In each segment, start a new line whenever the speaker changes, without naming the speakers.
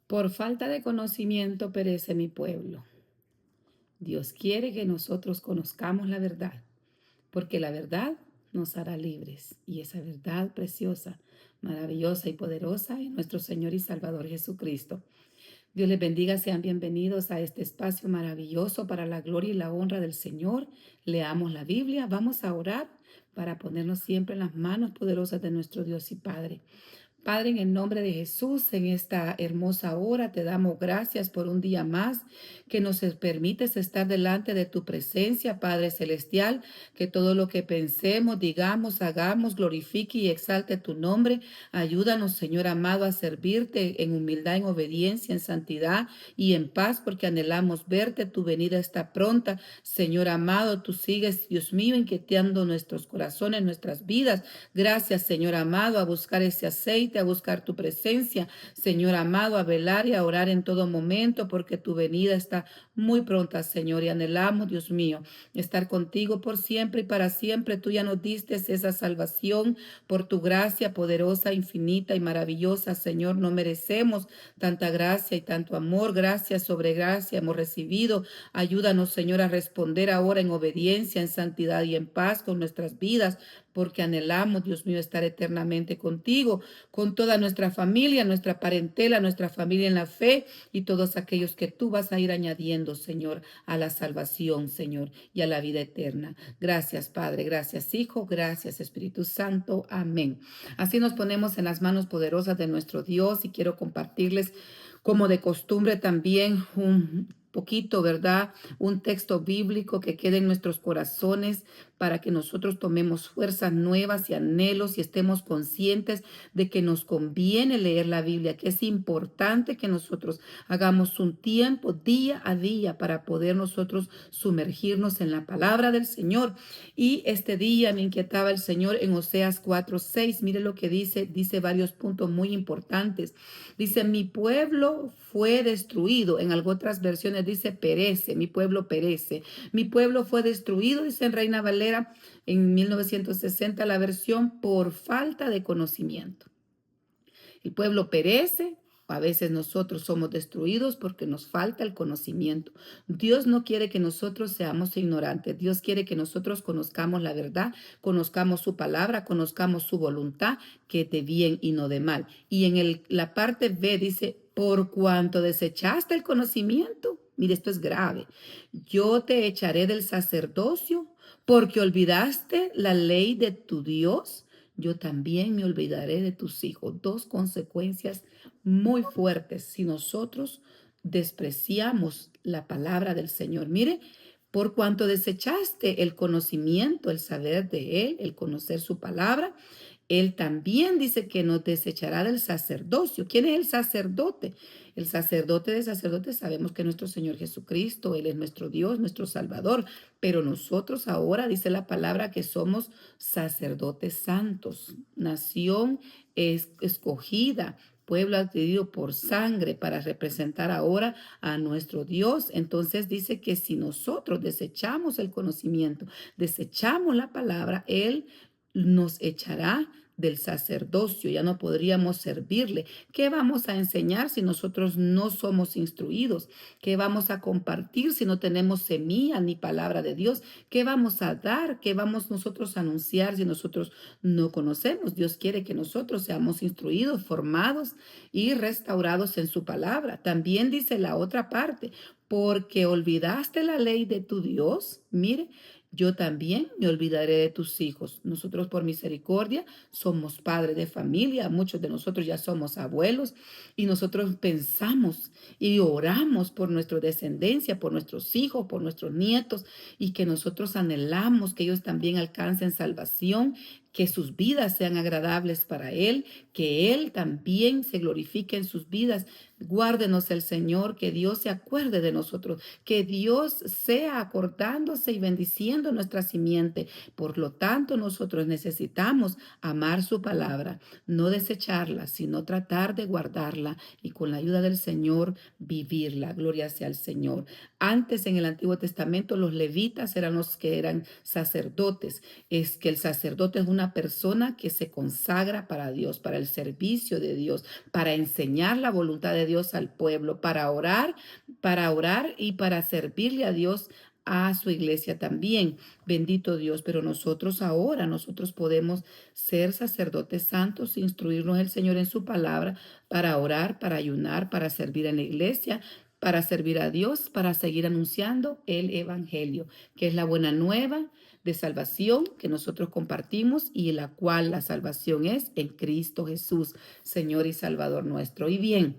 Por falta de conocimiento perece mi pueblo. Dios quiere que nosotros conozcamos la verdad, porque la verdad nos hará libres. Y esa verdad preciosa, maravillosa y poderosa es nuestro Señor y Salvador Jesucristo. Dios les bendiga, sean bienvenidos a este espacio maravilloso para la gloria y la honra del Señor. Leamos la Biblia, vamos a orar para ponernos siempre en las manos poderosas de nuestro Dios y Padre. Padre, en el nombre de Jesús, en esta hermosa hora te damos gracias por un día más que nos permites estar delante de tu presencia, Padre Celestial, que todo lo que pensemos, digamos, hagamos, glorifique y exalte tu nombre. Ayúdanos, Señor amado, a servirte en humildad, en obediencia, en santidad y en paz, porque anhelamos verte. Tu venida está pronta. Señor amado, tú sigues, Dios mío, inquietando nuestros corazones, nuestras vidas. Gracias, Señor amado, a buscar ese aceite, a buscar tu presencia, Señor amado, a velar y a orar en todo momento, porque tu venida está muy pronta, Señor, y anhelamos, Dios mío, estar contigo por siempre y para siempre. Tú ya nos diste esa salvación por tu gracia poderosa, infinita y maravillosa, Señor. No merecemos tanta gracia y tanto amor. Gracia sobre gracia hemos recibido. Ayúdanos, Señor, a responder ahora en obediencia, en santidad y en paz con nuestras vidas, porque anhelamos, Dios mío, estar eternamente contigo, con toda nuestra familia, nuestra parentela, nuestra familia en la fe y todos aquellos que tú vas a ir añadiendo, Señor, a la salvación, Señor, y a la vida eterna. Gracias, Padre, gracias, Hijo, gracias, Espíritu Santo. Amén. Así nos ponemos en las manos poderosas de nuestro Dios y quiero compartirles, como de costumbre, también un poquito, ¿verdad? Un texto bíblico que quede en nuestros corazones para que nosotros tomemos fuerzas nuevas y anhelos y estemos conscientes de que nos conviene leer la Biblia, que es importante que nosotros hagamos un tiempo día a día para poder nosotros sumergirnos en la palabra del Señor. Y este día me inquietaba el Señor en Oseas 4:6. Mire lo que dice varios puntos muy importantes. Dice, mi pueblo fue destruido. En algunas otras versiones dice, perece, mi pueblo perece. Mi pueblo fue destruido, dice en Reina Valera en 1960 la versión, por falta de conocimiento. El pueblo perece. A veces nosotros somos destruidos porque nos falta el conocimiento. Dios no quiere que nosotros seamos ignorantes. Dios quiere que nosotros conozcamos la verdad, conozcamos su palabra, conozcamos su voluntad, que es de bien y no de mal. Y en la parte B dice, por cuanto desechaste el conocimiento. Mire, esto es grave. Yo te echaré del sacerdocio porque olvidaste la ley de tu Dios. Yo también me olvidaré de tus hijos. Dos consecuencias muy fuertes si nosotros despreciamos la palabra del Señor. Mire, por cuanto desechaste el conocimiento, el saber de Él, el conocer su palabra, Él también dice que nos desechará del sacerdocio. ¿Quién es el sacerdote? El sacerdote de sacerdotes sabemos que es nuestro Señor Jesucristo. Él es nuestro Dios, nuestro Salvador. Pero nosotros ahora dice la palabra que somos sacerdotes santos, nación escogida, pueblo adquirido por sangre para representar ahora a nuestro Dios. Entonces dice que si nosotros desechamos el conocimiento, desechamos la palabra, Él nos echará del sacerdocio, ya no podríamos servirle. ¿Qué vamos a enseñar si nosotros no somos instruidos? ¿Qué vamos a compartir si no tenemos semilla ni palabra de Dios? ¿Qué vamos a dar? ¿Qué vamos nosotros a anunciar si nosotros no conocemos? Dios quiere que nosotros seamos instruidos, formados y restaurados en su palabra. También dice la otra parte, porque olvidaste la ley de tu Dios. Mire, yo también me olvidaré de tus hijos. Nosotros por misericordia somos padres de familia, muchos de nosotros ya somos abuelos y nosotros pensamos y oramos por nuestra descendencia, por nuestros hijos, por nuestros nietos y que nosotros anhelamos que ellos también alcancen salvación, que sus vidas sean agradables para Él, que Él también se glorifique en sus vidas. Guárdenos el Señor, que Dios se acuerde de nosotros, que Dios sea acordándose y bendiciendo nuestra simiente. Por lo tanto, nosotros necesitamos amar su palabra, no desecharla, sino tratar de guardarla y con la ayuda del Señor vivirla. Gloria sea al Señor. Antes en el Antiguo Testamento los levitas eran los que eran sacerdotes. Es que el sacerdote es una una persona que se consagra para Dios, para el servicio de Dios, para enseñar la voluntad de Dios al pueblo, para orar y para servirle a Dios, a su iglesia también. Bendito Dios, pero nosotros ahora, nosotros podemos ser sacerdotes santos, instruirnos el Señor en su palabra para orar, para ayunar, para servir en la iglesia, para servir a Dios, para seguir anunciando el Evangelio, que es la buena nueva de salvación que nosotros compartimos y la cual la salvación es en Cristo Jesús, Señor y Salvador nuestro. Y bien,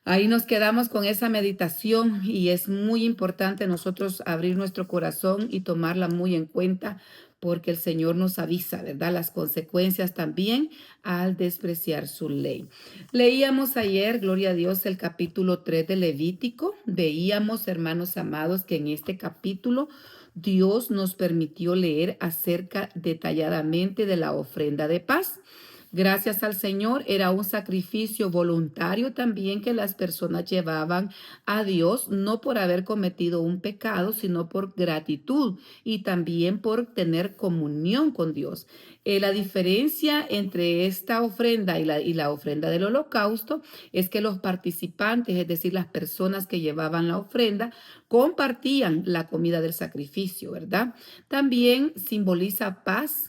ahí nos quedamos con esa meditación y es muy importante nosotros abrir nuestro corazón y tomarla muy en cuenta porque el Señor nos avisa, ¿verdad? Las consecuencias también al despreciar su ley. Leíamos ayer, gloria a Dios, el capítulo 3 de Levítico. Veíamos, hermanos amados, que en este capítulo Dios nos permitió leer acerca detalladamente de la ofrenda de paz. Gracias al Señor, era un sacrificio voluntario también que las personas llevaban a Dios, no por haber cometido un pecado, sino por gratitud y también por tener comunión con Dios. La diferencia entre esta ofrenda y la ofrenda del holocausto es que los participantes, es decir, las personas que llevaban la ofrenda, compartían la comida del sacrificio, ¿verdad? También simboliza paz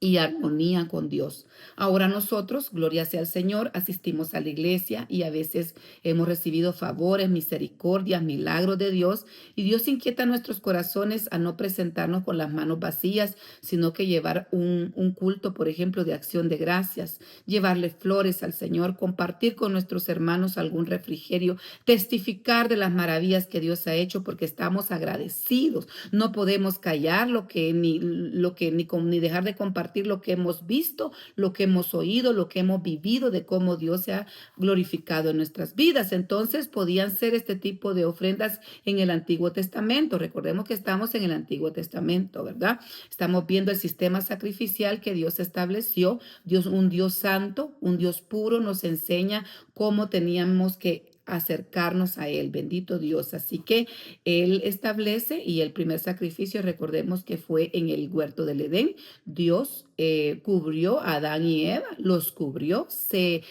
y armonía con Dios. Ahora nosotros, gloria sea al Señor, asistimos a la iglesia y a veces hemos recibido favores, misericordias, milagros de Dios y Dios inquieta nuestros corazones a no presentarnos con las manos vacías, sino que llevar un culto, por ejemplo, de acción de gracias, llevarle flores al Señor, compartir con nuestros hermanos algún refrigerio, testificar de las maravillas que Dios ha hecho porque estamos agradecidos. No podemos callar ni dejar de compartir lo que hemos visto, lo que hemos oído, lo que hemos vivido de cómo Dios se ha glorificado en nuestras vidas. Entonces podían ser este tipo de ofrendas en el Antiguo Testamento. Recordemos que estamos en el Antiguo Testamento, ¿verdad? Estamos viendo el sistema sacrificial que Dios estableció. Dios, un Dios santo, un Dios puro, nos enseña cómo teníamos que acercarnos a Él, bendito Dios. Así que Él establece y el primer sacrificio, recordemos que fue en el huerto del Edén. Dios cubrió a Adán y Eva, los cubrió, se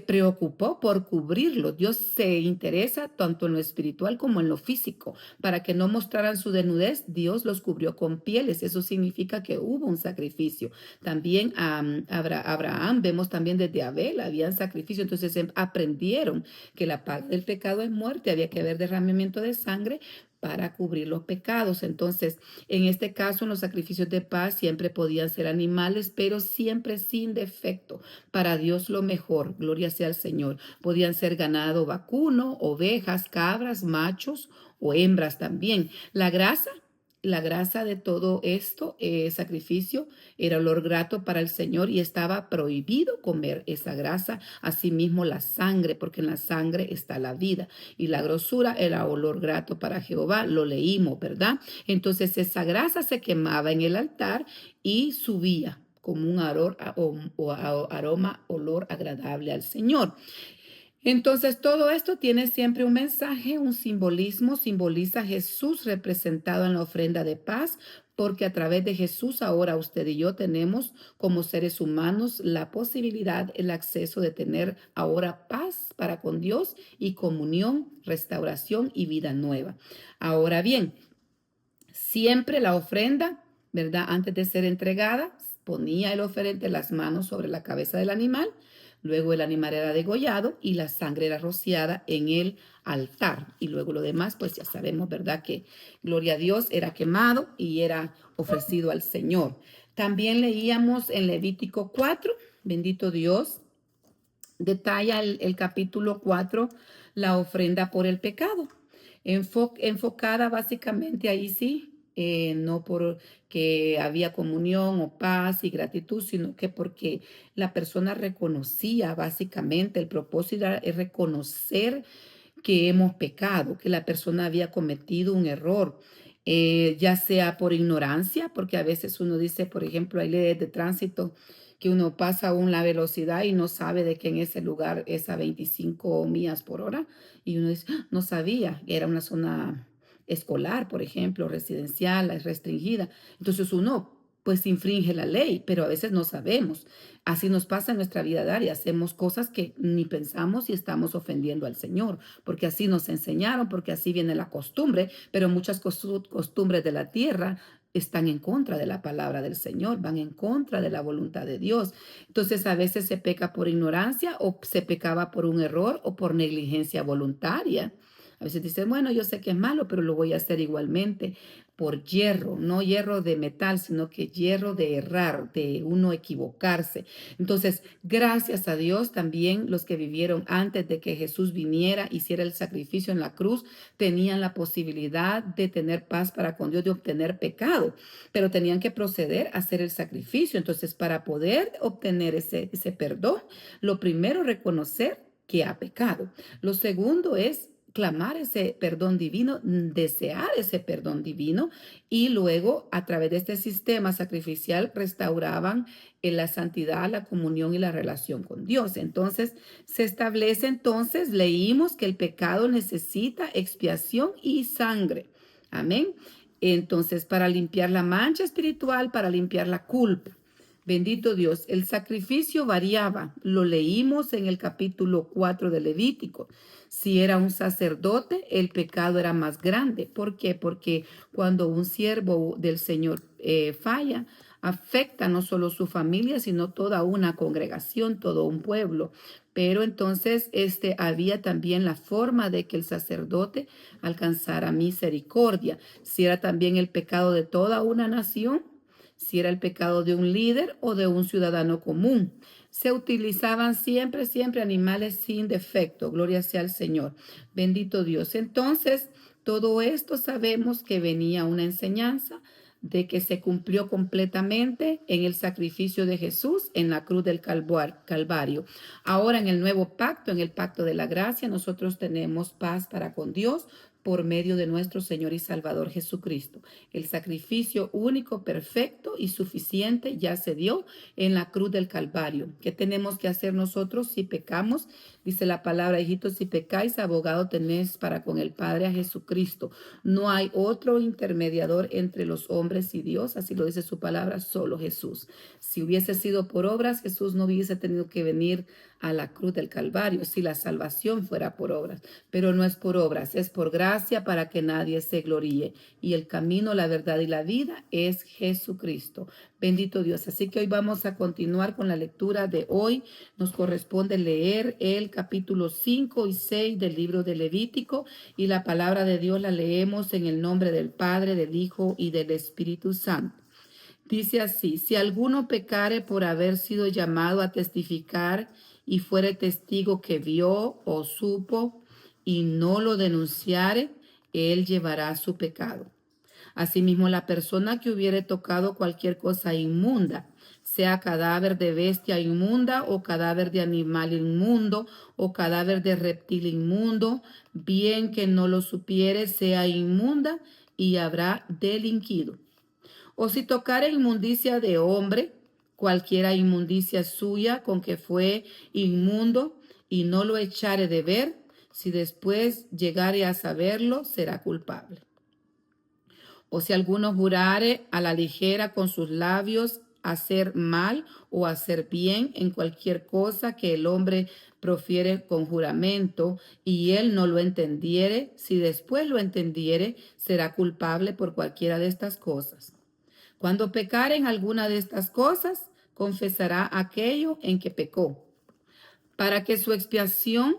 preocupó por cubrirlos. Dios se interesa tanto en lo espiritual como en lo físico. Para que no mostraran su desnudez, Dios los cubrió con pieles. Eso significa que hubo un sacrificio. También Abraham, vemos también desde Abel, habían sacrificio. Entonces aprendieron que la paga del pecado es muerte, había que haber derramamiento de sangre para cubrir los pecados. Entonces, en este caso, en los sacrificios de paz siempre podían ser animales, pero siempre sin defecto. Para Dios lo mejor, gloria sea al Señor. Podían ser ganado vacuno, ovejas, cabras, machos o hembras también. La grasa de todo esto, sacrificio, era olor grato para el Señor y estaba prohibido comer esa grasa. Asimismo la sangre, porque en la sangre está la vida. Y la grosura era olor grato para Jehová. Lo leímos, ¿verdad? Entonces esa grasa se quemaba en el altar y subía como un aroma, olor agradable al Señor. Entonces, todo esto tiene siempre un mensaje, un simbolismo, simboliza a Jesús representado en la ofrenda de paz, porque a través de Jesús ahora usted y yo tenemos como seres humanos la posibilidad, el acceso de tener ahora paz para con Dios y comunión, restauración y vida nueva. Ahora bien, siempre la ofrenda, ¿verdad? Antes de ser entregada, ponía el oferente las manos sobre la cabeza del animal. Luego el animal era degollado y la sangre era rociada en el altar. Y luego lo demás, pues ya sabemos, ¿verdad? Que gloria a Dios era quemado y era ofrecido al Señor. También leíamos en Levítico 4, bendito Dios, detalla el capítulo 4, la ofrenda por el pecado. Enfocada básicamente ahí sí, no porque había comunión o paz y gratitud, sino que porque la persona reconocía básicamente, el propósito es reconocer que hemos pecado, que la persona había cometido un error, ya sea por ignorancia, porque a veces uno dice, por ejemplo, hay leyes de tránsito que uno pasa aún la velocidad y no sabe de que en ese lugar es a 25 millas por hora y uno dice, "Ah, no sabía, era una zona escolar, por ejemplo, residencial, es restringida". Entonces uno pues infringe la ley, pero a veces no sabemos. Así nos pasa en nuestra vida diaria. Hacemos cosas que ni pensamos y estamos ofendiendo al Señor, porque así nos enseñaron, porque así viene la costumbre, pero muchas costumbres de la tierra están en contra de la palabra del Señor, van en contra de la voluntad de Dios. Entonces a veces se peca por ignorancia o se pecaba por un error o por negligencia voluntaria. A veces dicen, bueno, yo sé que es malo, pero lo voy a hacer igualmente por hierro, no hierro de metal, sino que hierro de errar, de uno equivocarse. Entonces, gracias a Dios también los que vivieron antes de que Jesús viniera, hiciera el sacrificio en la cruz, tenían la posibilidad de tener paz para con Dios, de obtener pecado, pero tenían que proceder a hacer el sacrificio. Entonces, para poder obtener ese perdón, lo primero, reconocer que ha pecado. Lo segundo es clamar ese perdón divino, desear ese perdón divino, y luego a través de este sistema sacrificial restauraban en la santidad, la comunión y la relación con Dios. Entonces se establece, entonces leímos que el pecado necesita expiación y sangre. Amén. Entonces, para limpiar la mancha espiritual, para limpiar la culpa. Bendito Dios, el sacrificio variaba. Lo leímos en el capítulo 4 de Levítico. Si era un sacerdote, el pecado era más grande. ¿Por qué? Porque cuando un siervo del Señor falla, afecta no solo su familia, sino toda una congregación, todo un pueblo. Pero entonces había también la forma de que el sacerdote alcanzara misericordia. Si era también el pecado de toda una nación, si era el pecado de un líder o de un ciudadano común. Se utilizaban siempre animales sin defecto. Gloria sea al Señor. Bendito Dios. Entonces, todo esto sabemos que venía una enseñanza de que se cumplió completamente en el sacrificio de Jesús en la cruz del Calvario. Ahora en el nuevo pacto, en el pacto de la gracia, nosotros tenemos paz para con Dios por medio de nuestro Señor y Salvador Jesucristo. El sacrificio único, perfecto y suficiente ya se dio en la cruz del Calvario. ¿Qué tenemos que hacer nosotros si pecamos? Dice la palabra, hijitos, si pecáis, abogado tenéis para con el Padre a Jesucristo. No hay otro intermediador entre los hombres y Dios, así lo dice su palabra, solo Jesús. Si hubiese sido por obras, Jesús no hubiese tenido que venir a la cruz del Calvario, si la salvación fuera por obras, pero no es por obras, es por gracia para que nadie se gloríe. Y el camino, la verdad y la vida es Jesucristo. Bendito Dios. Así que hoy vamos a continuar con la lectura de hoy. Nos corresponde leer el capítulo 5 y 6 del libro de Levítico, y la palabra de Dios la leemos en el nombre del Padre, del Hijo y del Espíritu Santo. Dice así: si alguno pecare por haber sido llamado a testificar y fuere testigo que vio o supo y no lo denunciare, él llevará su pecado. Asimismo, la persona que hubiere tocado cualquier cosa inmunda, sea cadáver de bestia inmunda o cadáver de animal inmundo o cadáver de reptil inmundo, bien que no lo supiere, sea inmunda y habrá delinquido. O si tocare inmundicia de hombre, cualquiera inmundicia suya con que fue inmundo, y no lo echare de ver, si después llegare a saberlo, será culpable. O si alguno jurare a la ligera con sus labios hacer mal o hacer bien en cualquier cosa que el hombre profiere con juramento, y él no lo entendiere, si después lo entendiere, será culpable por cualquiera de estas cosas. Cuando pecare en alguna de estas cosas, confesará aquello en que pecó, para que su expiación,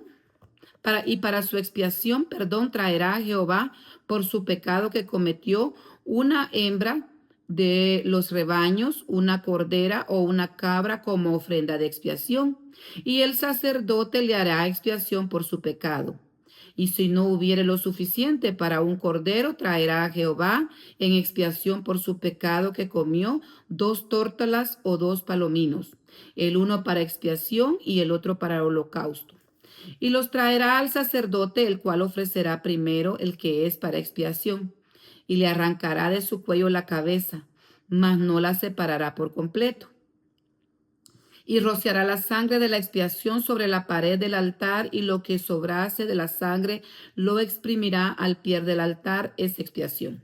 para su expiación, perdón, traerá a Jehová por su pecado que cometió una hembra de los rebaños, una cordera o una cabra como ofrenda de expiación, y el sacerdote le hará expiación por su pecado. Y si no hubiere lo suficiente para un cordero, traerá a Jehová en expiación por su pecado que comió 2 tórtolas o 2 palominos, el uno para expiación y el otro para holocausto. Y los traerá al sacerdote, el cual ofrecerá primero el que es para expiación, y le arrancará de su cuello la cabeza, mas no la separará por completo. Y rociará la sangre de la expiación sobre la pared del altar, y lo que sobrase de la sangre lo exprimirá al pie del altar, es expiación.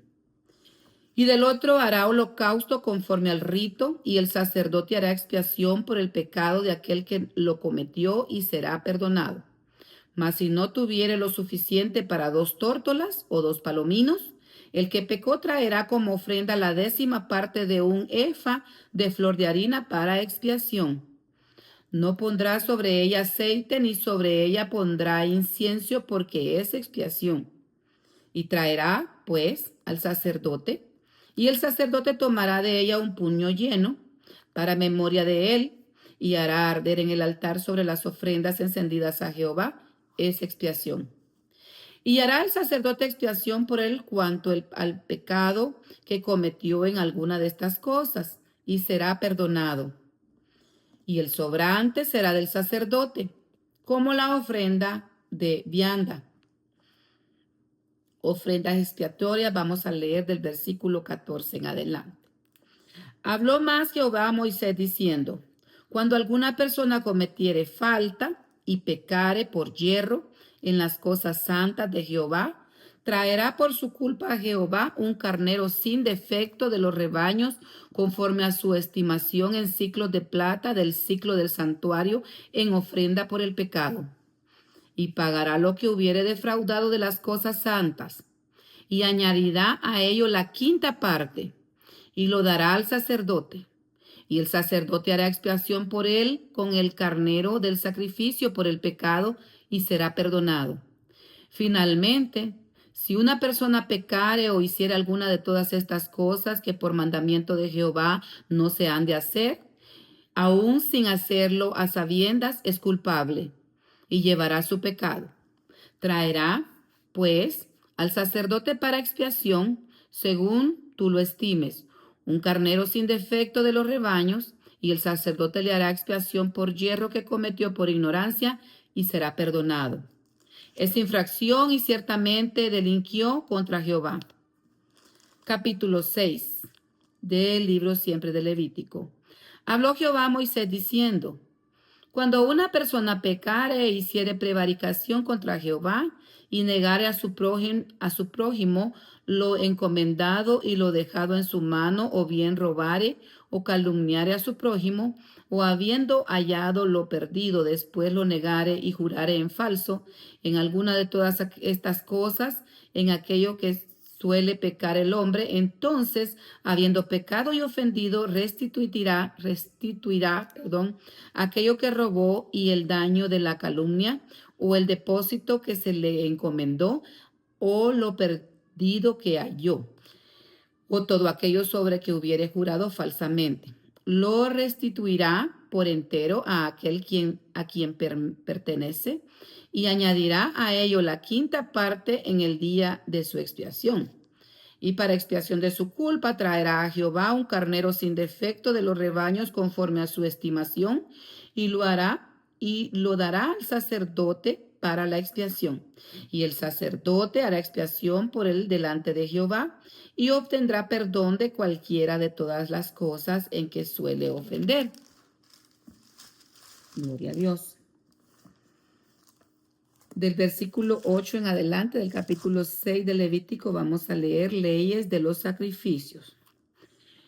Y del otro hará holocausto conforme al rito, y el sacerdote hará expiación por el pecado de aquel que lo cometió y será perdonado. Mas si no tuviere lo suficiente para 2 tórtolas o 2 palominos, el que pecó traerá como ofrenda la 10ª parte de un efa de flor de harina para expiación. No pondrá sobre ella aceite, ni sobre ella pondrá incienso, porque es expiación. Y traerá, pues, al sacerdote, y el sacerdote tomará de ella un puño lleno, para memoria de él, y hará arder en el altar sobre las ofrendas encendidas a Jehová. Es expiación. Y hará el sacerdote expiación por él al pecado que cometió en alguna de estas cosas, y será perdonado. Y el sobrante será del sacerdote, como la ofrenda de vianda. Ofrendas expiatorias, vamos a leer del versículo 14 en adelante. Habló más Jehová a Moisés diciendo: cuando alguna persona cometiere falta y pecare por yerro en las cosas santas de Jehová, traerá por su culpa a Jehová un carnero sin defecto de los rebaños, conforme a su estimación en siclos de plata del siclo del santuario, en ofrenda por el pecado. Y pagará lo que hubiere defraudado de las cosas santas, y añadirá a ello la 5ª parte, y lo dará al sacerdote. Y el sacerdote hará expiación por él con el carnero del sacrificio por el pecado, y será perdonado. Finalmente, si una persona pecare o hiciere alguna de todas estas cosas que por mandamiento de Jehová no se han de hacer, aún sin hacerlo a sabiendas, es culpable, y llevará su pecado. Traerá, pues, al sacerdote para expiación, según tú lo estimes, un carnero sin defecto de los rebaños, y el sacerdote le hará expiación por yerro que cometió por ignorancia, y será perdonado. Es infracción y ciertamente delinquió contra Jehová. Capítulo 6 del libro siempre de Levítico. Habló Jehová a Moisés diciendo: cuando una persona pecare e hiciere prevaricación contra Jehová, y negare a su prójimo lo encomendado y lo dejado en su mano, o bien robare o calumniare a su prójimo, o habiendo hallado lo perdido, después lo negare y jurare en falso, en alguna de todas estas cosas, en aquello que suele pecar el hombre, entonces, habiendo pecado y ofendido, restituirá aquello que robó y el daño de la calumnia, o el depósito que se le encomendó, o lo perdido que halló, o todo aquello sobre que hubiere jurado falsamente. Lo restituirá por entero a aquel a quien pertenece, y añadirá a ello la 5ª parte en el día de su expiación. Y para expiación de su culpa traerá a Jehová un carnero sin defecto de los rebaños, conforme a su estimación, y lo dará al sacerdote para la expiación. Y el sacerdote hará expiación por él delante de Jehová, y obtendrá perdón de cualquiera de todas las cosas en que suele ofender. Gloria a Dios. Del versículo 8 en adelante del capítulo 6 de Levítico vamos a leer leyes de los sacrificios.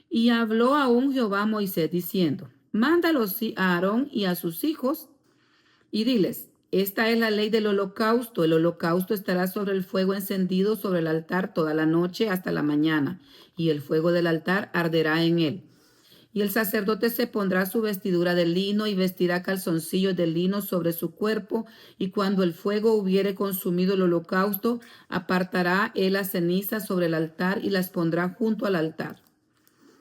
Y habló aún Jehová a Moisés diciendo: mándalos a Aarón y a sus hijos, y diles: esta es la ley del holocausto. El holocausto estará sobre el fuego encendido sobre el altar toda la noche hasta la mañana, y el fuego del altar arderá en él. Y el sacerdote se pondrá su vestidura de lino y vestirá calzoncillos de lino sobre su cuerpo, y cuando el fuego hubiere consumido el holocausto, apartará él las cenizas sobre el altar y las pondrá junto al altar.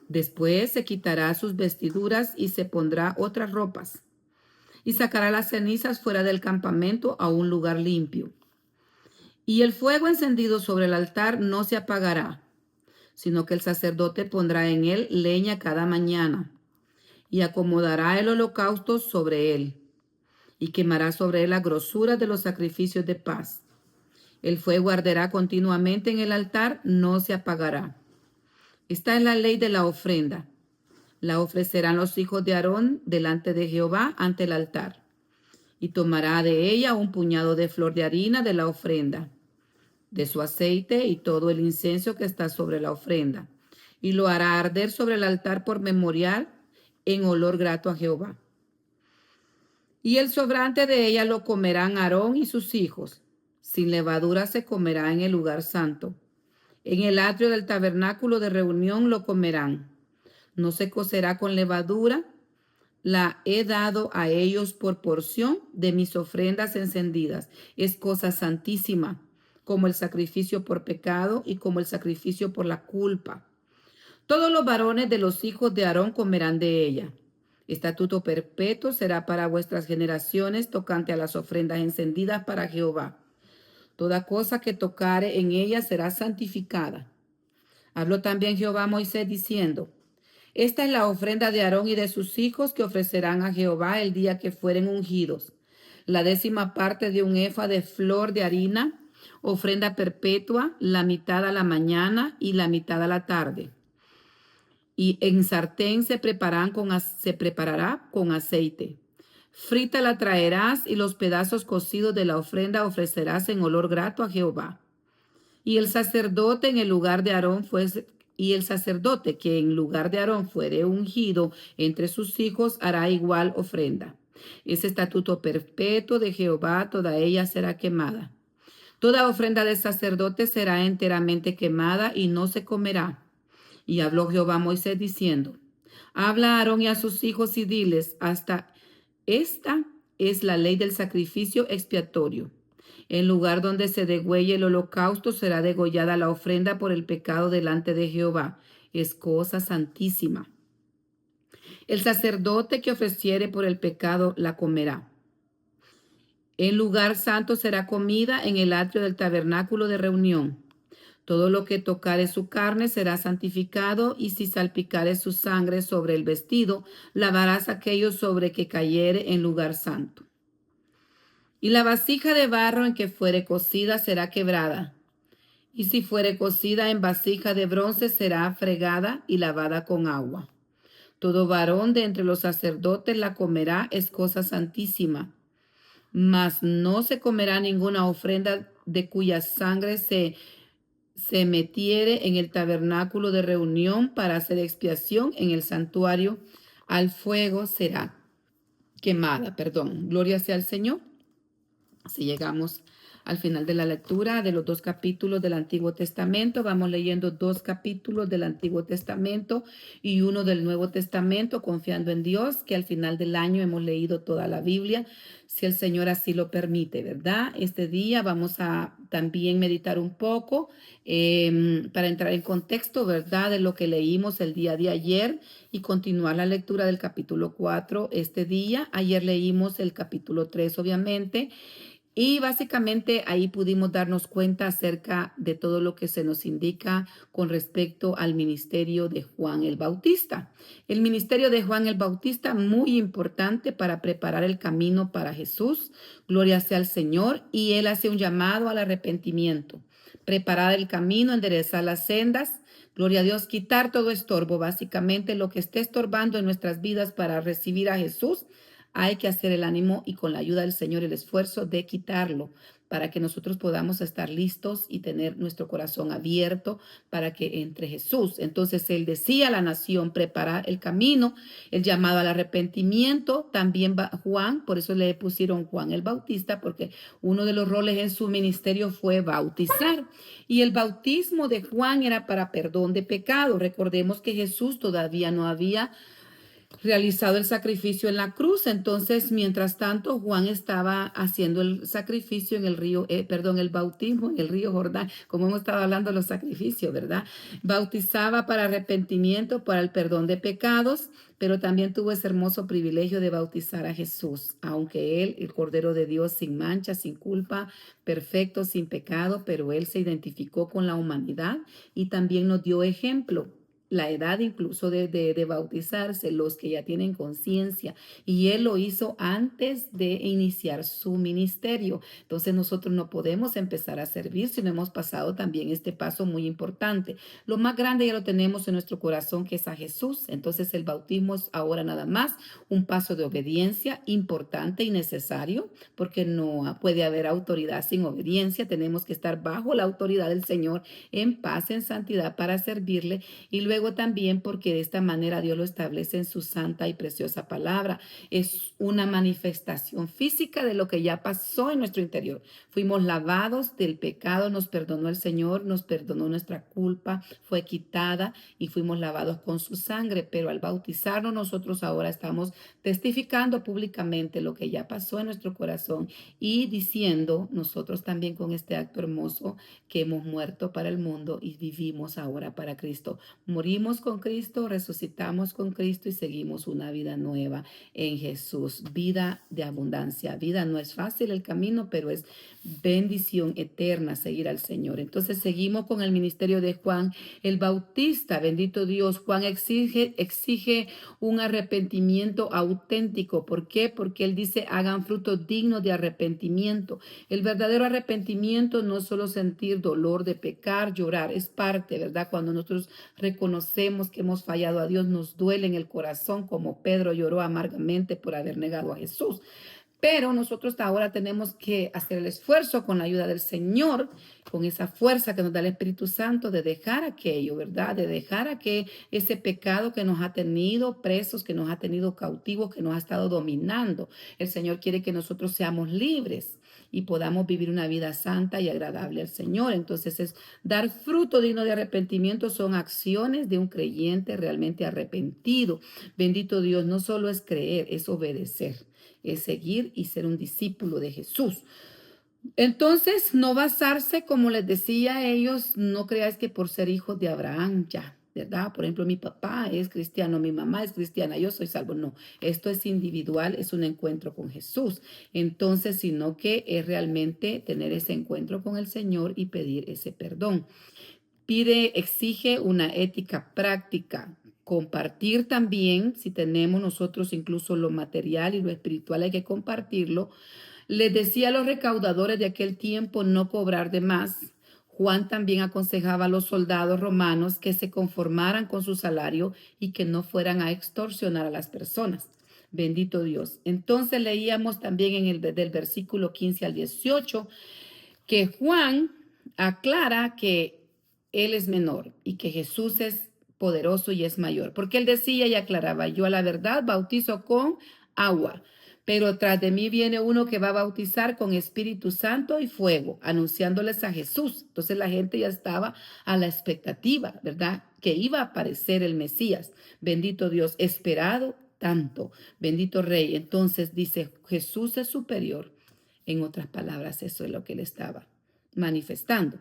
Después se quitará sus vestiduras y se pondrá otras ropas, y sacará las cenizas fuera del campamento a un lugar limpio. Y el fuego encendido sobre el altar no se apagará, sino que el sacerdote pondrá en él leña cada mañana, y acomodará el holocausto sobre él, y quemará sobre él la grosura de los sacrificios de paz. El fuego arderá continuamente en el altar, no se apagará. Esta es la ley de la ofrenda. La ofrecerán los hijos de Aarón delante de Jehová ante el altar, y tomará de ella un puñado de flor de harina de la ofrenda, de su aceite y todo el incienso que está sobre la ofrenda, y lo hará arder sobre el altar por memorial en olor grato a Jehová. Y el sobrante de ella lo comerán Aarón y sus hijos. Sin levadura se comerá en el lugar santo. En el atrio del tabernáculo de reunión lo comerán. No se cocerá con levadura. La he dado a ellos por porción de mis ofrendas encendidas. Es cosa santísima, como el sacrificio por pecado y como el sacrificio por la culpa. Todos los varones de los hijos de Aarón comerán de ella. Estatuto perpetuo será para vuestras generaciones tocante a las ofrendas encendidas para Jehová. Toda cosa que tocare en ella será santificada. Habló también Jehová a Moisés diciendo: esta es la ofrenda de Aarón y de sus hijos que ofrecerán a Jehová el día que fueren ungidos. La 10ª parte de un efa de flor de harina, ofrenda perpetua, la mitad a la mañana y la mitad a la tarde. Y en sartén se preparará con aceite. Frita la traerás y los pedazos cocidos de la ofrenda ofrecerás en olor grato a Jehová. Y el sacerdote en el lugar de Aarón el sacerdote que en lugar de Aarón fuere ungido entre sus hijos hará igual ofrenda. Es estatuto perpetuo de Jehová, toda ella será quemada. Toda ofrenda del sacerdote será enteramente quemada y no se comerá. Y habló Jehová a Moisés diciendo: habla a Aarón y a sus hijos y diles: hasta esta es la ley del sacrificio expiatorio. En lugar donde se degüelle el holocausto será degollada la ofrenda por el pecado delante de Jehová. Es cosa santísima. El sacerdote que ofreciere por el pecado la comerá. En lugar santo será comida en el atrio del tabernáculo de reunión. Todo lo que tocare su carne será santificado, y si salpicare su sangre sobre el vestido, lavarás aquello sobre que cayere en lugar santo. Y la vasija de barro en que fuere cocida será quebrada, y si fuere cocida en vasija de bronce será fregada y lavada con agua. Todo varón de entre los sacerdotes la comerá, es cosa santísima. Mas no se comerá ninguna ofrenda de cuya sangre se metiere en el tabernáculo de reunión para hacer expiación en el santuario. Al fuego será quemada. Gloria sea al Señor. Así llegamos al final de la lectura de los 2 capítulos del Antiguo Testamento. Vamos leyendo 2 capítulos del Antiguo Testamento y uno del Nuevo Testamento, confiando en Dios, que al final del año hemos leído toda la Biblia, si el Señor así lo permite, ¿verdad? Este día vamos a también meditar un poco para entrar en contexto, ¿verdad?, de lo que leímos el día de ayer y continuar la lectura del capítulo 4 este día. Ayer leímos el capítulo 3, obviamente. Y básicamente ahí pudimos darnos cuenta acerca de todo lo que se nos indica con respecto al ministerio de Juan el Bautista. El ministerio de Juan el Bautista, muy importante para preparar el camino para Jesús. Gloria sea al Señor. Y él hace un llamado al arrepentimiento. Preparar el camino, enderezar las sendas. Gloria a Dios, quitar todo estorbo. Básicamente lo que esté estorbando en nuestras vidas para recibir a Jesús, hay que hacer el ánimo y con la ayuda del Señor el esfuerzo de quitarlo para que nosotros podamos estar listos y tener nuestro corazón abierto para que entre Jesús. Entonces él decía a la nación preparar el camino, el llamado al arrepentimiento. También va Juan, por eso le pusieron Juan el Bautista, porque uno de los roles en su ministerio fue bautizar. Y el bautismo de Juan era para perdón de pecado. Recordemos que Jesús todavía no había realizado el sacrificio en la cruz. Entonces, mientras tanto, Juan estaba haciendo el sacrificio en el río, el bautismo en el río Jordán, como hemos estado hablando de los sacrificios, ¿verdad? Bautizaba para arrepentimiento, para el perdón de pecados, pero también tuvo ese hermoso privilegio de bautizar a Jesús, aunque él, el Cordero de Dios, sin mancha, sin culpa, perfecto, sin pecado, pero él se identificó con la humanidad y también nos dio ejemplo. La edad incluso de bautizarse, los que ya tienen conciencia, y él lo hizo antes de iniciar su ministerio. Entonces nosotros no podemos empezar a servir si no hemos pasado también este paso muy importante. Lo más grande ya lo tenemos en nuestro corazón, que es a Jesús. Entonces el bautismo es ahora nada más un paso de obediencia importante y necesario, porque no puede haber autoridad sin obediencia. Tenemos que estar bajo la autoridad del Señor en paz, en santidad, para servirle. Y luego luego también porque de esta manera Dios lo establece en su santa y preciosa palabra. Es una manifestación física de lo que ya pasó en nuestro interior. Fuimos lavados del pecado, nos perdonó el Señor, nos perdonó nuestra culpa, fue quitada y fuimos lavados con su sangre, pero al bautizarnos nosotros ahora estamos testificando públicamente lo que ya pasó en nuestro corazón y diciendo nosotros también con este acto hermoso que hemos muerto para el mundo y vivimos ahora para Cristo. Morimos con Cristo, resucitamos con Cristo y seguimos una vida nueva en Jesús. Vida de abundancia. Vida no es fácil el camino, pero es bendición eterna seguir al Señor. Entonces seguimos con el ministerio de Juan el Bautista. Bendito Dios. Juan exige un arrepentimiento auténtico. ¿Por qué? Porque él dice, hagan fruto digno de arrepentimiento. El verdadero arrepentimiento no es solo sentir dolor de pecar, llorar, es parte, ¿verdad? Cuando nosotros reconocemos que hemos fallado a Dios, nos duele en el corazón, como Pedro lloró amargamente por haber negado a Jesús. Pero nosotros ahora tenemos que hacer el esfuerzo con la ayuda del Señor, con esa fuerza que nos da el Espíritu Santo de dejar aquello, ¿verdad? De dejar ese pecado que nos ha tenido presos, que nos ha tenido cautivos, que nos ha estado dominando. El Señor quiere que nosotros seamos libres y podamos vivir una vida santa y agradable al Señor. Entonces es dar fruto digno de arrepentimiento, son acciones de un creyente realmente arrepentido. Bendito Dios, no solo es creer, es obedecer, es seguir y ser un discípulo de Jesús. Entonces, no basarse, como les decía a ellos, no creáis que por ser hijos de Abraham ya, ¿verdad? Por ejemplo, mi papá es cristiano, mi mamá es cristiana, yo soy salvo. No, esto es individual, es un encuentro con Jesús. Entonces, sino que es realmente tener ese encuentro con el Señor y pedir ese perdón. Exige una ética práctica. Compartir también, si tenemos nosotros incluso lo material y lo espiritual, hay que compartirlo. Les decía a los recaudadores de aquel tiempo no cobrar de más. Juan también aconsejaba a los soldados romanos que se conformaran con su salario y que no fueran a extorsionar a las personas. Bendito Dios. Entonces leíamos también del versículo 15 al 18 que Juan aclara que él es menor y que Jesús es poderoso y es mayor. Porque él decía y aclaraba, yo a la verdad bautizo con agua, pero tras de mí viene uno que va a bautizar con Espíritu Santo y fuego, anunciándoles a Jesús. Entonces la gente ya estaba a la expectativa, ¿verdad? Que iba a aparecer el Mesías. Bendito Dios, esperado tanto. Bendito Rey. Entonces dice, Jesús es superior. En otras palabras, eso es lo que él estaba manifestando.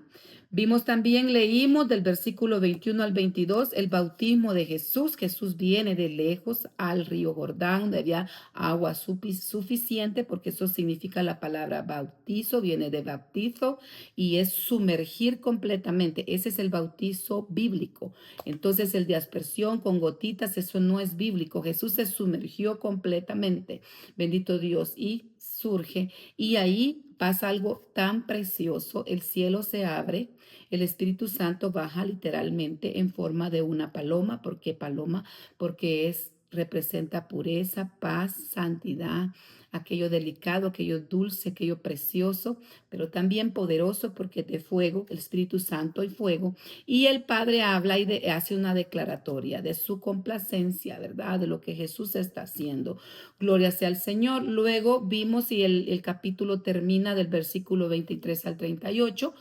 Vimos también, leímos del versículo 21 al 22, el bautismo de Jesús. Jesús viene de lejos al río Jordán, donde había agua suficiente, porque eso significa la palabra bautizo, viene de bautizo y es sumergir completamente. Ese es el bautizo bíblico. Entonces el de aspersión con gotitas, eso no es bíblico. Jesús se sumergió completamente. Bendito Dios. Y surge y ahí pasa algo tan precioso. El cielo se abre, el Espíritu Santo baja literalmente en forma de una paloma. ¿Por qué paloma? Porque representa pureza, paz, santidad, aquello delicado, aquello dulce, aquello precioso, pero también poderoso porque es de fuego, el Espíritu Santo y fuego. Y el Padre habla y hace una declaratoria de su complacencia, ¿verdad? De lo que Jesús está haciendo. Gloria sea al Señor. Luego vimos y el capítulo termina del versículo 23 al 38,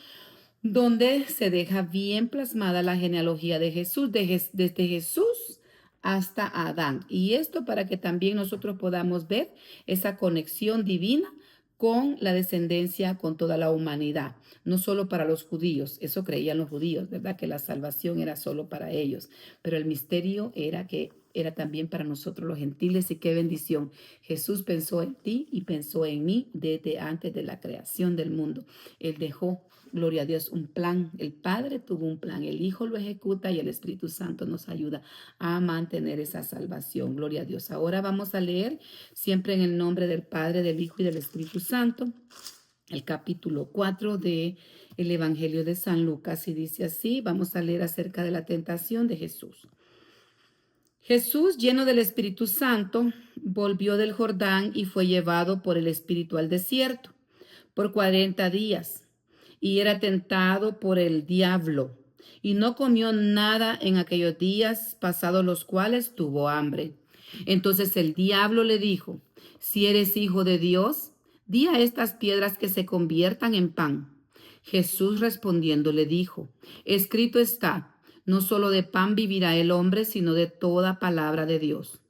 donde se deja bien plasmada la genealogía de Jesús, desde Jesús hasta Adán. Y esto para que también nosotros podamos ver esa conexión divina con la descendencia, con toda la humanidad, no solo para los judíos, eso creían los judíos, ¿verdad? Que la salvación era solo para ellos, pero el misterio era que era también para nosotros los gentiles y qué bendición. Jesús pensó en ti y pensó en mí desde antes de la creación del mundo. Él dejó, gloria a Dios, un plan. El Padre tuvo un plan, el Hijo lo ejecuta y el Espíritu Santo nos ayuda a mantener esa salvación. Gloria a Dios. Ahora vamos a leer siempre en el nombre del Padre, del Hijo y del Espíritu Santo, el capítulo 4 de el Evangelio de San Lucas, y dice así. Vamos a leer acerca de la tentación de Jesús. Jesús, lleno del Espíritu Santo, volvió del Jordán y fue llevado por el Espíritu al desierto por 40 días y era tentado por el diablo. y no comió nada en aquellos días, pasados los cuales tuvo hambre. Entonces el diablo le dijo: si eres hijo de Dios, di a estas piedras que se conviertan en pan. Jesús respondiendo le dijo: escrito está, no solo de pan vivirá el hombre, sino de toda palabra de Dios.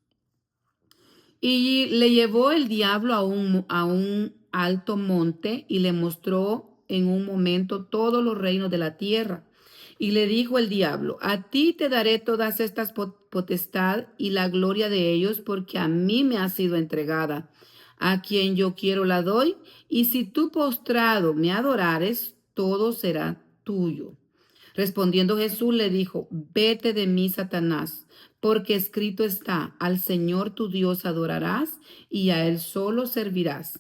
Y le llevó el diablo a un alto monte y le mostró en un momento todos los reinos de la tierra. Y le dijo el diablo: a ti te daré todas estas potestad y la gloria de ellos, porque a mí me ha sido entregada. A quien yo quiero la doy, y si tú postrado me adorares, todo será tuyo. Respondiendo Jesús le dijo: vete de mí, Satanás, porque escrito está: al Señor tu Dios adorarás y a Él solo servirás.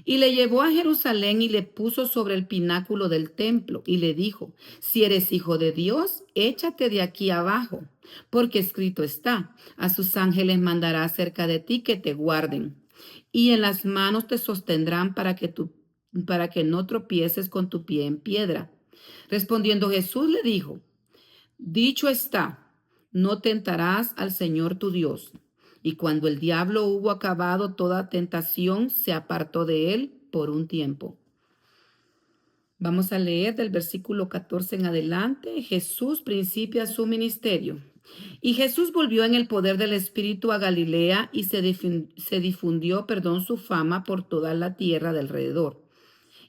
Y le llevó a Jerusalén y le puso sobre el pináculo del templo y le dijo: si eres hijo de Dios, échate de aquí abajo, porque escrito está: a sus ángeles mandará acerca de ti que te guarden, y en las manos te sostendrán para que no tropieces con tu pie en piedra. Respondiendo Jesús le dijo: dicho está, no tentarás al Señor tu Dios. Y cuando el diablo hubo acabado toda tentación, se apartó de él por un tiempo. Vamos a leer del versículo 14 en adelante. Jesús principia su ministerio. Y Jesús volvió en el poder del Espíritu a Galilea y se difundió su fama por toda la tierra de alrededor.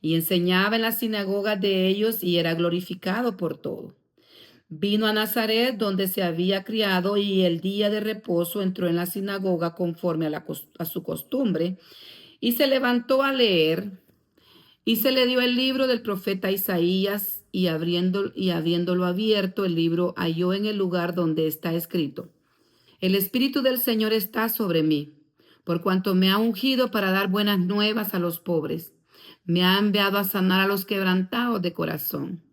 Y enseñaba en las sinagogas de ellos y era glorificado por todo. Vino a Nazaret, donde se había criado, y el día de reposo entró en la sinagoga conforme a su costumbre, y se levantó a leer, y se le dio el libro del profeta Isaías, y habiéndolo abierto, el libro halló en el lugar donde está escrito: el Espíritu del Señor está sobre mí, por cuanto me ha ungido para dar buenas nuevas a los pobres. Me ha enviado a sanar a los quebrantados de corazón,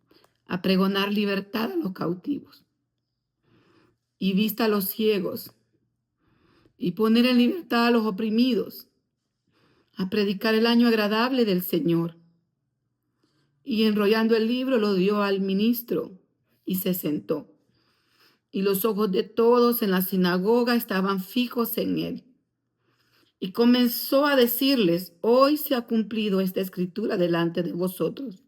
a pregonar libertad a los cautivos y vista a los ciegos, y poner en libertad a los oprimidos, a predicar el año agradable del Señor. Y enrollando el libro lo dio al ministro y se sentó. Y los ojos de todos en la sinagoga estaban fijos en él. Y comenzó a decirles: hoy se ha cumplido esta escritura delante de vosotros.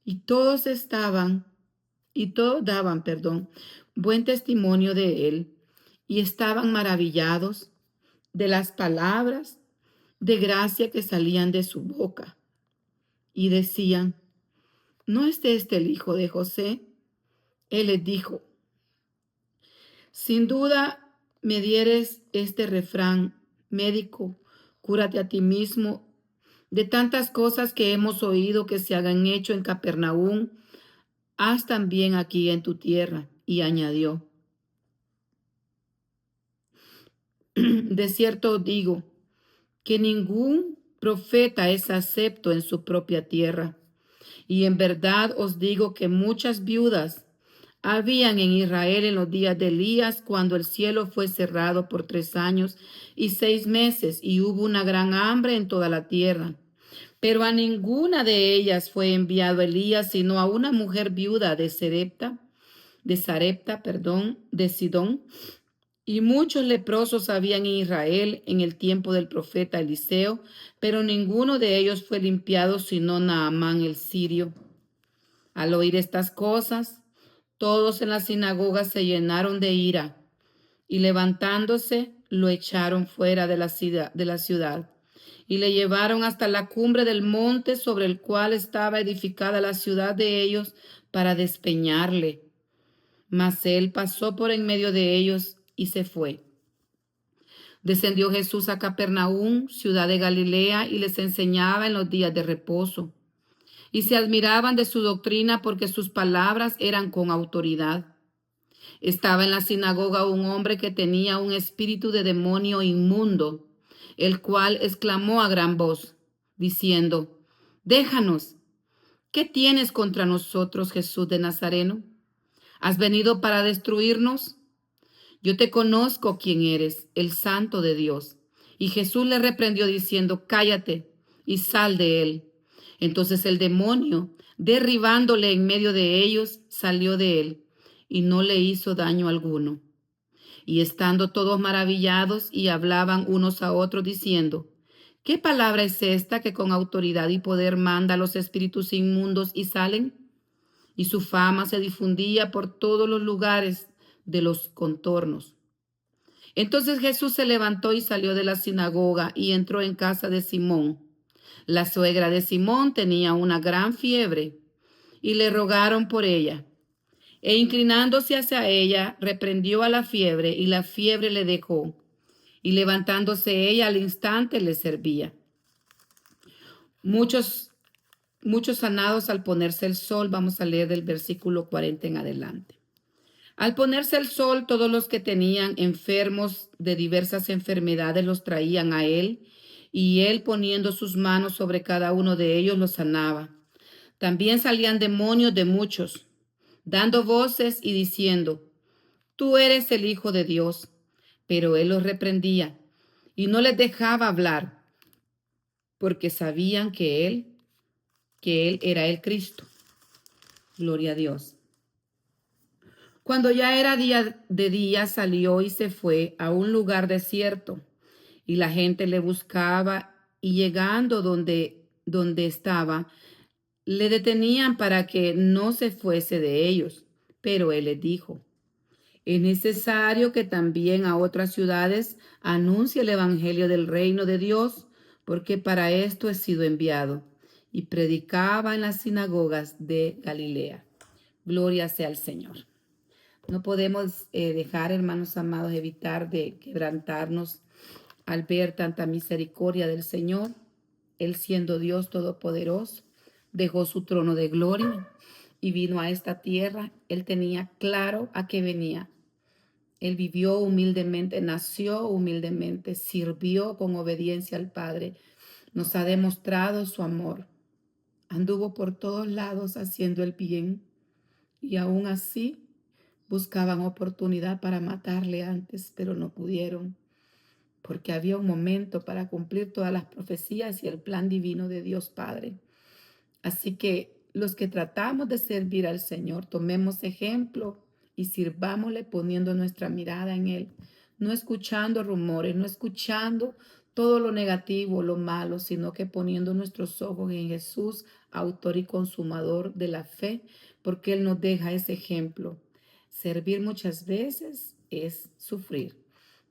Y todos daban, buen testimonio de él, y estaban maravillados de las palabras de gracia que salían de su boca. Y decían: ¿no es este el hijo de José? Él les dijo: sin duda me dieres este refrán: médico, cúrate a ti mismo. De tantas cosas que hemos oído que se hagan hecho en Capernaum, haz también aquí en tu tierra. Y añadió: de cierto os digo que ningún profeta es acepto en su propia tierra. Y en verdad os digo que muchas viudas habían en Israel en los días de Elías, cuando el cielo fue cerrado por 3 años y 6 meses, y hubo una gran hambre en toda la tierra. Pero a ninguna de ellas fue enviado Elías, sino a una mujer viuda de Sarepta, de Sidón. Y muchos leprosos habían en Israel en el tiempo del profeta Eliseo, pero ninguno de ellos fue limpiado, sino Naamán el sirio. Al oír estas cosas, todos en la sinagoga se llenaron de ira, y levantándose, lo echaron fuera de la ciudad, y le llevaron hasta la cumbre del monte sobre el cual estaba edificada la ciudad de ellos, para despeñarle. Mas él pasó por en medio de ellos y se fue. Descendió Jesús a Capernaum, ciudad de Galilea, y les enseñaba en los días de reposo. Y se admiraban de su doctrina, porque sus palabras eran con autoridad. Estaba en la sinagoga un hombre que tenía un espíritu de demonio inmundo, el cual exclamó a gran voz, diciendo: déjanos, ¿qué tienes contra nosotros, Jesús de Nazareno? ¿Has venido para destruirnos? Yo te conozco quién eres, el Santo de Dios. Y Jesús le reprendió diciendo: cállate y sal de él. Entonces el demonio, derribándole en medio de ellos, salió de él y no le hizo daño alguno. Y estando todos maravillados y hablaban unos a otros diciendo, ¿qué palabra es esta que con autoridad y poder manda a los espíritus inmundos y salen? Y su fama se difundía por todos los lugares de los contornos. Entonces Jesús se levantó y salió de la sinagoga y entró en casa de Simón. La suegra de Simón tenía una gran fiebre y le rogaron por ella. E inclinándose hacia ella, reprendió a la fiebre y la fiebre le dejó. Y levantándose ella al instante le servía. Muchos sanados al ponerse el sol. Vamos a leer del versículo 40 en adelante. Al ponerse el sol, todos los que tenían enfermos de diversas enfermedades los traían a él, y él poniendo sus manos sobre cada uno de ellos los sanaba. También salían demonios de muchos, dando voces y diciendo, tú eres el Hijo de Dios. Pero él los reprendía y no les dejaba hablar, porque sabían que él era el Cristo. Gloria a Dios. Cuando ya era día de día, salió y se fue a un lugar desierto, y la gente le buscaba, y llegando donde estaba, le detenían para que no se fuese de ellos. Pero él les dijo, es necesario que también a otras ciudades anuncie el evangelio del reino de Dios, porque para esto he sido enviado. Y predicaba en las sinagogas de Galilea. Gloria sea al Señor. No podemos dejar, hermanos amados, evitar de quebrantarnos al ver tanta misericordia del Señor. Él, siendo Dios todopoderoso, dejó su trono de gloria y vino a esta tierra. Él tenía claro a qué venía. Él vivió humildemente, nació humildemente, sirvió con obediencia al Padre. Nos ha demostrado su amor. Anduvo por todos lados haciendo el bien, y aún así buscaban oportunidad para matarle antes, pero no pudieron, porque había un momento para cumplir todas las profecías y el plan divino de Dios Padre. Así que los que tratamos de servir al Señor, tomemos ejemplo y sirvámosle poniendo nuestra mirada en Él, no escuchando rumores, no escuchando todo lo negativo, lo malo, sino que poniendo nuestros ojos en Jesús, autor y consumador de la fe, porque Él nos deja ese ejemplo. Servir muchas veces es sufrir,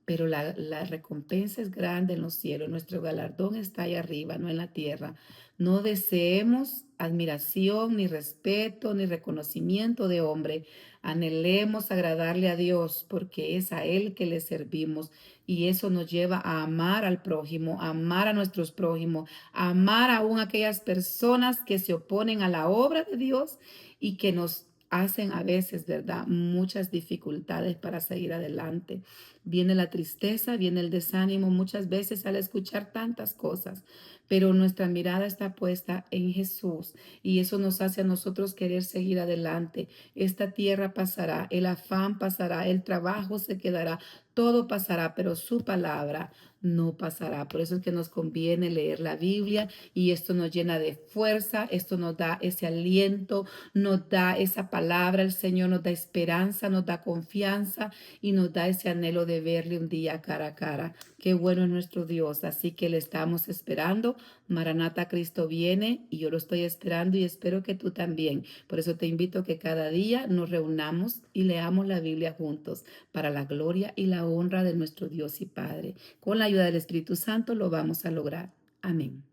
pero la recompensa es grande en los cielos. Nuestro galardón está ahí arriba, no en la tierra. No deseemos admiración, ni respeto, ni reconocimiento de hombre. Anhelemos agradarle a Dios, porque es a Él que le servimos. Y eso nos lleva a amar al prójimo, a amar a nuestros prójimos, a amar aún a aquellas personas que se oponen a la obra de Dios y que nos hacen a veces, ¿verdad?, muchas dificultades para seguir adelante. Viene la tristeza, viene el desánimo muchas veces al escuchar tantas cosas, pero nuestra mirada está puesta en Jesús y eso nos hace a nosotros querer seguir adelante. Esta tierra pasará, el afán pasará, el trabajo se quedará, todo pasará, pero su palabra no pasará. Por eso es que nos conviene leer la Biblia y esto nos llena de fuerza, esto nos da ese aliento, nos da esa palabra, el Señor nos da esperanza, nos da confianza y nos da ese anhelo de verle un día cara a cara. Qué bueno es nuestro Dios, así que le estamos esperando. Maranata, Cristo viene y yo lo estoy esperando y espero que tú también. Por eso te invito a que cada día nos reunamos y leamos la Biblia juntos para la gloria y la honra de nuestro Dios y Padre. Con la ayuda del Espíritu Santo lo vamos a lograr. Amén.